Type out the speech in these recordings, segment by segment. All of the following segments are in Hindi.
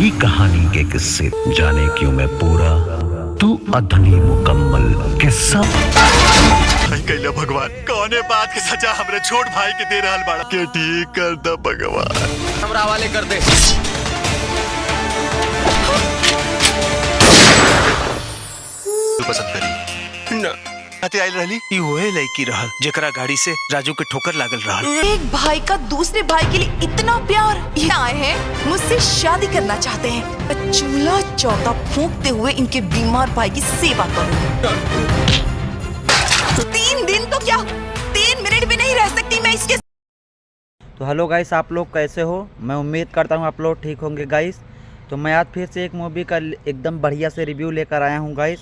यही कहानी के किस्से जाने क्यों मैं पूरा तू अधनी मुकम्मल किस्सा। कैला भगवान कौने बात की सजा हमरे छोट भाई के दे रहल बाड़ा के ठीक कर द भगवान। हमरा वाले कर दे। तू पसंद करी ना आते आइल रहली ई होए लड़की रहल जेकरा गाड़ी से राजू के ठोकर लागल रहल। एक भाई का दूसरे भाई के लिए इतना प्यार, ये आए हैं मुझसे शादी करना चाहते हैं। चूल्हा चौका फूंकते हुए इनके बीमार भाई की सेवा करूं। 3 दिन तो क्या 3 मिनट भी नहीं रह सकती मैं इसके। तो हेलो गाइस, आप लोग कैसे हो? मैं उम्मीद करता हूँ आप लोग ठीक होंगे गाइस। तो मैं आज फिर से एक मूवी का एकदम बढ़िया से रिव्यू लेकर आया हूँ गाइस।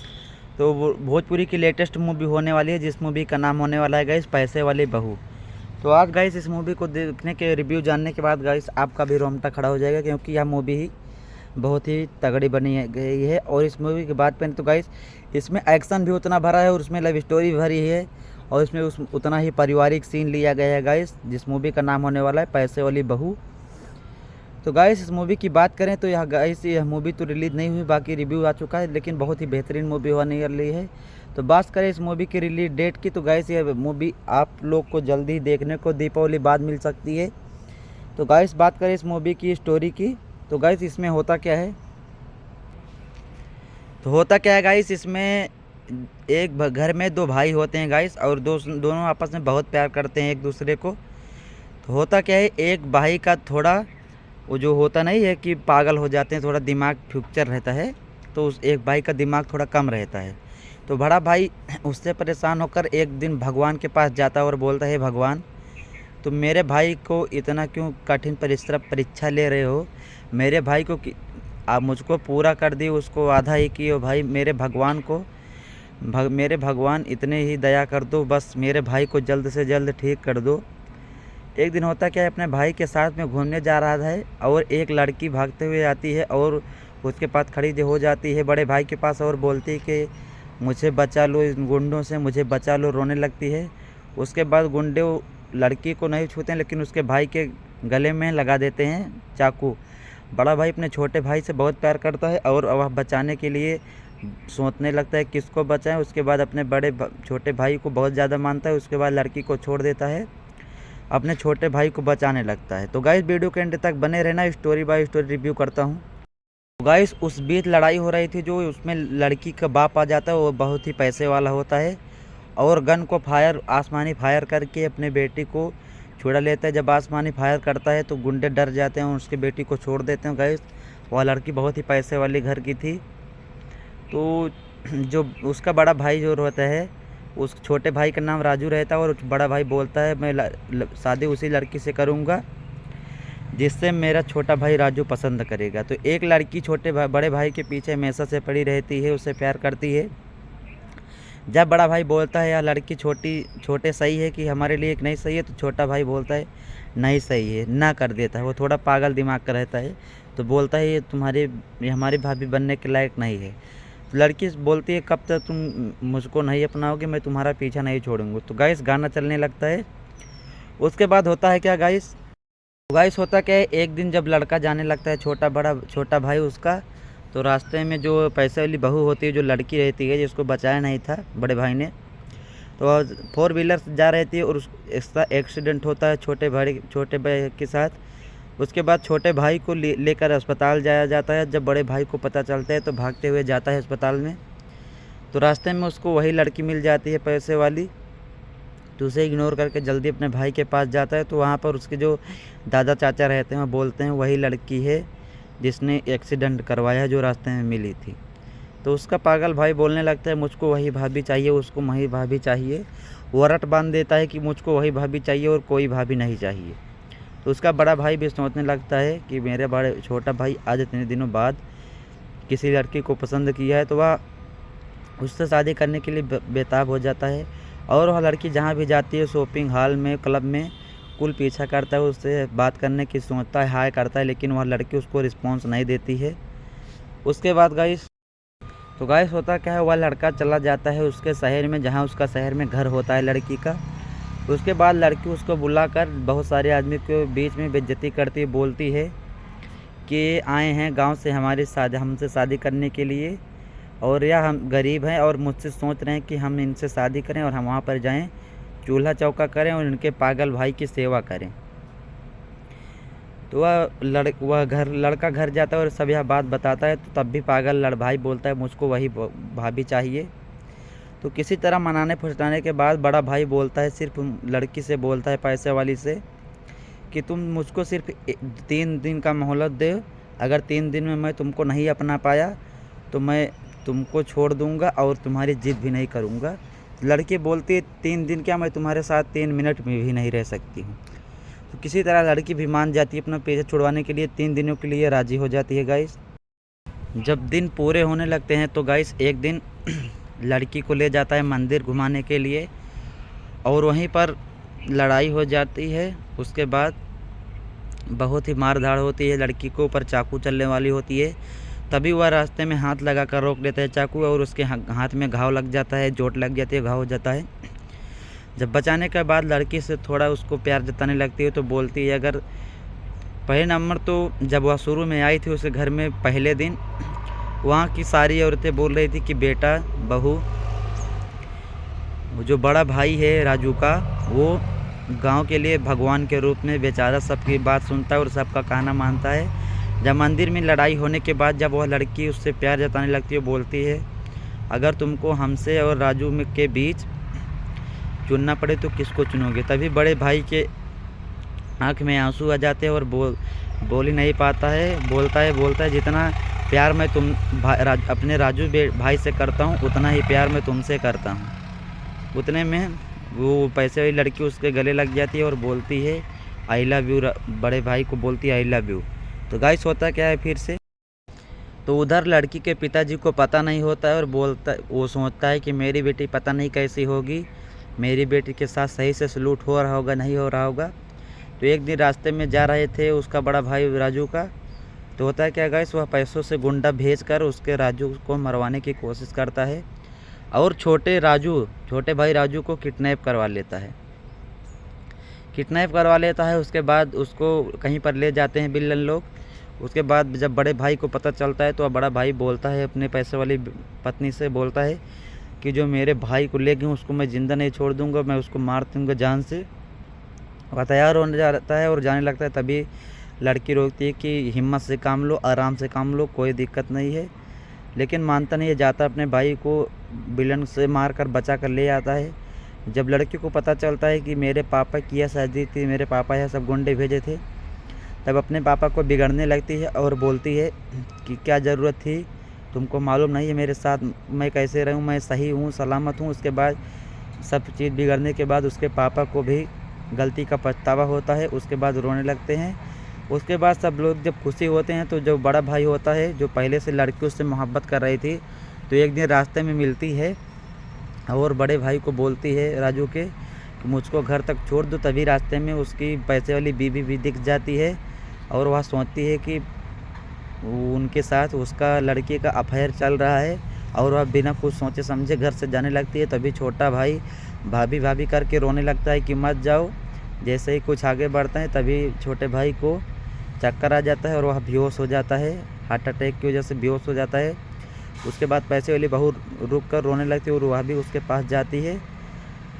तो भोजपुरी की लेटेस्ट मूवी होने वाली है, जिस मूवी का नाम होने वाला है गाइस पैसे वाली बहू। तो आज गाइस इस मूवी को देखने के रिव्यू जानने के बाद गाइस आपका भी रोंगटा खड़ा हो जाएगा, क्योंकि यह मूवी ही बहुत ही तगड़ी बनी गई है। और इस मूवी की बात करें तो गाइस इसमें एक्शन भी उतना भरा है और उसमें लव स्टोरी भी भरी है और इसमें उतना ही पारिवारिक सीन लिया गया है गाइस, जिस मूवी का नाम होने वाला है पैसे वाली बहू। तो गाइस इस मूवी की बात करें तो यह मूवी तो रिलीज़ नहीं हुई, बाकी रिव्यू आ चुका है, लेकिन बहुत ही बेहतरीन मूवी होने वाली है। तो बात करें इस मूवी की रिलीज डेट की, तो गाइस यह मूवी आप लोग को जल्दी देखने को दीपावली बाद मिल सकती है। तो गाइस बात करें इस मूवी की स्टोरी की, तो गाइस इसमें होता क्या है, गाइस इसमें एक घर में 2 भाई होते हैं गाइस, और दोनों आपस में बहुत प्यार करते हैं एक दूसरे को। तो होता क्या है, एक भाई का थोड़ा वो जो होता नहीं है कि पागल हो जाते हैं, थोड़ा दिमाग फ्यूक्चर रहता है, तो उस एक भाई का दिमाग थोड़ा कम रहता है। तो बड़ा भाई उससे परेशान होकर एक दिन भगवान के पास जाता है और बोलता है, भगवान तुम मेरे भाई को इतना क्यों कठिन परीक्षा ले रहे हो? मेरे भाई को आप मुझको पूरा कर दी, उसको आधा ही किए भाई। मेरे भगवान इतने ही दया कर दो, बस मेरे भाई को जल्द से जल्द ठीक कर दो। एक दिन होता क्या है, अपने भाई के साथ में घूमने जा रहा है और एक लड़की भागते हुए आती है और उसके पास खड़ी हो जाती है बड़े भाई के पास और बोलती है कि मुझे बचा लो इन गुंडों से, मुझे बचा लो, रोने लगती है। उसके बाद गुंडे लड़की को नहीं छूते हैं, लेकिन उसके भाई के गले में लगा देते हैं चाकू। बड़ा भाई अपने छोटे भाई से बहुत प्यार करता है और वह बचाने के लिए सोचने लगता है किसको बचाएं। उसके बाद अपने छोटे भाई को बहुत ज़्यादा मानता है, उसके बाद लड़की को छोड़ देता है, अपने छोटे भाई को बचाने लगता है। तो गाइस वीडियो के एंड तक बने रहना, स्टोरी बाय स्टोरी रिव्यू करता हूँ। तो गाइस उस बीच लड़ाई हो रही थी, जो उसमें लड़की का बाप आ जाता है, वो बहुत ही पैसे वाला होता है और गन को आसमानी फायर करके अपने बेटी को छुड़ा लेता है। जब आसमानी फायर करता है तो गुंडे डर जाते हैं और उसकी बेटी को छोड़ देते हैं। गाइस वह लड़की बहुत ही पैसे वाली घर की थी। तो जो उसका बड़ा भाई जो रहता है, उस छोटे भाई का नाम राजू रहता है और बड़ा भाई बोलता है मैं शादी उसी लड़की से करूँगा जिससे मेरा छोटा भाई राजू पसंद करेगा। तो एक लड़की बड़े भाई के पीछे हमेशा से पड़ी रहती है, उससे प्यार करती है। जब बड़ा भाई बोलता है यह लड़की छोटे सही है कि हमारे लिए एक नहीं सही है, तो छोटा भाई बोलता है नहीं सही है, ना कर देता है। वो थोड़ा पागल दिमाग का रहता है, तो बोलता है ये हमारी भाभी बनने के लायक नहीं है। लड़की बोलती है कब तक तुम मुझको नहीं अपनाओगे, मैं तुम्हारा पीछा नहीं छोड़ूंगा। तो गाइस गाना चलने लगता है। उसके बाद होता है क्या गाइस, होता क्या है, एक दिन जब लड़का जाने लगता है छोटा भाई उसका, तो रास्ते में जो पैसे वाली बहू होती है, जो लड़की रहती है जिसको बचाया नहीं था बड़े भाई ने, तो 4 व्हीलर से जा रही थी और उसका एक्सीडेंट होता है छोटे भाई के साथ। उसके बाद छोटे भाई को लेकर अस्पताल जाया जाता है। जब बड़े भाई को पता चलता है तो भागते हुए जाता है अस्पताल में। तो रास्ते में उसको वही लड़की मिल जाती है पैसे वाली, तो उसे इग्नोर करके जल्दी अपने भाई के पास जाता है। तो वहाँ पर उसके जो दादा चाचा रहते हैं वो बोलते हैं वही लड़की है जिसने एक्सीडेंट करवाया है, जो रास्ते में मिली थी। तो उसका पागल भाई बोलने लगता है मुझको वही भाभी चाहिए, उसको वही भाभी चाहिए। वो रट बांध देता है कि मुझको वही भाभी चाहिए और कोई भाभी नहीं चाहिए। तो उसका बड़ा भाई भी सोचने लगता है कि मेरे छोटा भाई आज इतने दिनों बाद किसी लड़की को पसंद किया है, तो वह उससे शादी करने के लिए बेताब हो जाता है। और वह लड़की जहाँ भी जाती है, शॉपिंग हॉल में, क्लब में, कुल पीछा करता है, उससे बात करने की सोचता है, हाय करता है, लेकिन वह लड़की उसको रिस्पॉन्स नहीं देती है। उसके बाद गाइस होता क्या है, वह लड़का चला जाता है उसके शहर में, जहाँ उसका शहर में घर होता है लड़की का। उसके बाद लड़की उसको बुलाकर बहुत सारे आदमी के बीच में बेइज्जती करती है, बोलती है कि आए हैं गांव से हमसे शादी करने के लिए, और या हम गरीब हैं और मुझसे सोच रहे हैं कि हम इनसे शादी करें और हम वहाँ पर जाएं, चूल्हा चौका करें और इनके पागल भाई की सेवा करें। तो वह लड़का घर जाता है और सब यह बात बताता है। तो तब भी पागल भाई बोलता है मुझको वही भाभी चाहिए। तो किसी तरह मनाने फुसलाने के बाद बड़ा भाई बोलता है, सिर्फ लड़की से बोलता है, पैसे वाली से, कि तुम मुझको सिर्फ 3 दिन का मोहलत दे, अगर 3 दिन में मैं तुमको नहीं अपना पाया तो मैं तुमको छोड़ दूंगा और तुम्हारी जिद भी नहीं करूंगा। लड़की बोलती है 3 दिन क्या, मैं तुम्हारे साथ 3 मिनट में भी नहीं रह सकती हूँ। तो किसी तरह लड़की भी मान जाती है, अपना पीछे छुड़वाने के लिए 3 दिनों के लिए राज़ी हो जाती है गाइस। जब दिन पूरे होने लगते हैं तो गाइस एक दिन लड़की को ले जाता है मंदिर घुमाने के लिए, और वहीं पर लड़ाई हो जाती है। उसके बाद बहुत ही मार धाड़ होती है, लड़की को ऊपर चाकू चलने वाली होती है। तभी वह रास्ते में हाथ लगा कर रोक लेता है चाकू, और उसके हाथ में घाव लग जाता है, चोट लग जाती है, घाव हो जाता है। जब बचाने के बाद लड़की से थोड़ा उसको प्यार जताने लगती है तो बोलती है, अगर पहले नंबर तो जब वह शुरू में आई थी उसके घर में पहले दिन, वहाँ की सारी औरतें बोल रही थी कि बेटा बहू, जो बड़ा भाई है राजू का, वो गांव के लिए भगवान के रूप में बेचारा सबकी बात सुनता है और सबका कहना मानता है। जब मंदिर में लड़ाई होने के बाद जब वह लड़की उससे प्यार जताने लगती है, बोलती है अगर तुमको हमसे और राजू के बीच चुनना पड़े तो किसको चुनोगे। तभी बड़े भाई के आँख में आंसू आ जाते हैं और बोल ही नहीं पाता है। बोलता है जितना प्यार मैं अपने राजू भाई से करता हूँ उतना ही प्यार मैं तुमसे करता हूँ। उतने में वो पैसे वाली लड़की उसके गले लग जाती है और बोलती है आई लव यू, बड़े भाई को बोलती है आई लव यू। तो गाइस होता क्या है फिर से, तो उधर लड़की के पिताजी को पता नहीं होता है और वो सोचता है कि मेरी बेटी पता नहीं कैसी होगी, मेरी बेटी के साथ सही से सलूट हो रहा होगा नहीं हो रहा होगा। तो एक दिन रास्ते में जा रहे थे उसका बड़ा भाई राजू का, तो होता है क्या गाइस, वह पैसों से गुंडा भेजकर उसके राजू को मरवाने की कोशिश करता है और छोटे भाई राजू को किडनैप करवा लेता है। उसके बाद उसको कहीं पर ले जाते हैं विलन लोग। उसके बाद जब बड़े भाई को पता चलता है तो बड़ा भाई बोलता है अपने पैसे वाली पत्नी से, बोलता है कि जो मेरे भाई को ले गए उसको मैं ज़िंदा नहीं छोड़ दूंगा, मैं उसको मार दूंगा जान से। वह तैयार होने जाता है और जाने लगता है। तभी लड़की रोकती है कि हिम्मत से काम लो, आराम से काम लो, कोई दिक्कत नहीं है। लेकिन मानता नहीं है, जाता अपने भाई को विलन से मार कर बचा कर ले आता है। जब लड़की को पता चलता है कि मेरे पापा की यह शादी थी, मेरे पापा यह सब गुंडे भेजे थे, तब अपने पापा को बिगड़ने लगती है और बोलती है कि क्या ज़रूरत थी, तुमको मालूम नहीं है मेरे साथ मैं कैसे रहूं, मैं सही हूं, सलामत हूं। उसके बाद सब चीज़ बिगड़ने के बाद उसके पापा को भी गलती का पछतावा होता है। उसके बाद रोने लगते हैं। उसके बाद सब लोग जब खुशी होते हैं तो जो बड़ा भाई होता है, जो पहले से लड़की उससे मोहब्बत कर रही थी, तो एक दिन रास्ते में मिलती है और बड़े भाई को बोलती है राजू के कि मुझको घर तक छोड़ दो। तभी रास्ते में उसकी पैसे वाली बीवी भी दिख जाती है और वह सोचती है कि उनके साथ उसका लड़की का अफेयर चल रहा है और वह बिना कुछ सोचे समझे घर से जाने लगती है। तभी छोटा भाई भाभी करके रोने लगता है कि मत जाओ। जैसे ही कुछ आगे बढ़ता है तभी छोटे भाई को चक्कर आ जाता है और वह बेहोश हो जाता है, हार्ट अटैक की वजह से बेहोश हो जाता है। उसके बाद पैसे वाली बहू रुक कर रोने लगती है और वह भी उसके पास जाती है।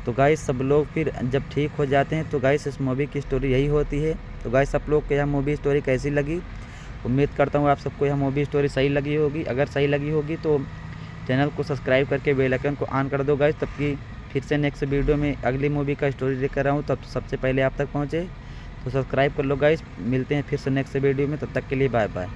तो गाइस सब लोग फिर जब ठीक हो जाते हैं तो गाइस इस मूवी की स्टोरी यही होती है। तो गाइस आप लोग को यह मूवी स्टोरी कैसी लगी, उम्मीद करता हूँ आप सबको यह मूवी स्टोरी सही लगी होगी। अगर सही लगी होगी तो चैनल को सब्सक्राइब करके बेल आइकन को ऑन कर दो गाइस, तब कि फिर से नेक्स्ट वीडियो में अगली मूवी का स्टोरी लेकर आऊँ तब सबसे पहले आप तक पहुँचे। तो सब्सक्राइब कर लो गाइस। मिलते हैं फिर से नेक्स्ट वीडियो में, तब तक के लिए बाय बाय।